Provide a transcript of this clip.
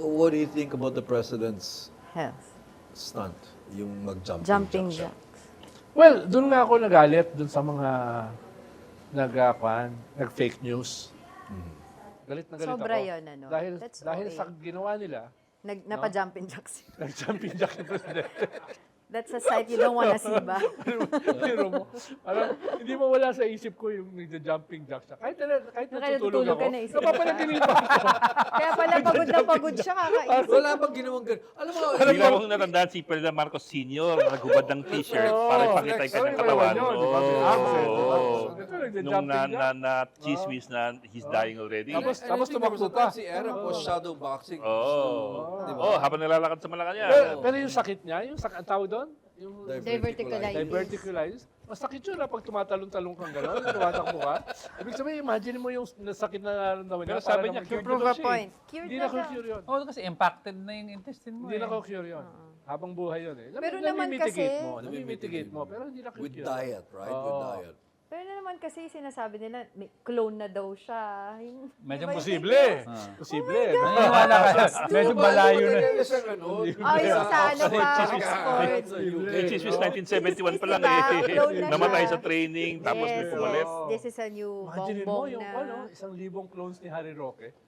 what do you think about the president's Health. stunt? Yung Jumping jack siya? jacks. Well, doon nga ako nagalit doon sa mga nag-fake news. Galit na galit Sobra ako. yun, ano? That's Dahil OA. sa ginawa nila, Napa-jumping jacks. nag-jumping jack yung presidente. That's a sight you don't wanna see ba? Biro mo. Parang, hindi mo wala sa isip ko yung nag-jumping jack siya. Kahit natutulog natutulog ako, ka na isip. napapanaginip ako. Kaya pala pagod na pagod siya, kakaisip. Wala bang ginawang ganun? Alam mo, Bigla kong natandaan si Ferdinand Marcos Sr. naghubad ng t-shirt para ipakita yung kanyang katawan. Nung na-chismis na he's dying already. Tapos tumakbo pa. Si Era po shadow boxing. Habang nalalakad sa Malacanang. Pero yung sakit niya, ang tawag doon? Yung Diverticulitis. diverticulitis. Masakit yun pag tumatalong-talong kang gano'n, tumatakbo ka. Ibig sabihin, imagine mo yung sakit na nararamdaman niya. Pero sabi niya, cured Prove na a siya. point. Cured Hindi na na siya. cure yun. Oo, kasi impacted na yung intestine mo Hindi na eh. cure yun. Habang buhay yun eh. Pero naman kasi- Namimitigate mo, pero hindi na cure. With diet, right? With diet. Pero naman kasi sinasabi nila, may clone na daw siya. Medyo Diba yung posible. fake news? Posible. Naniniwala ka. Medyo malayo na. Ay, sa ano pa, Oxford. Eh, chismis 1971 pa lang Diba? eh. Clone na Namatay siya. sa training, tapos may Yes, pumalit. yes. This is a new Imagine mo bongbong yung na. 1,000 clones ni Harry Roque.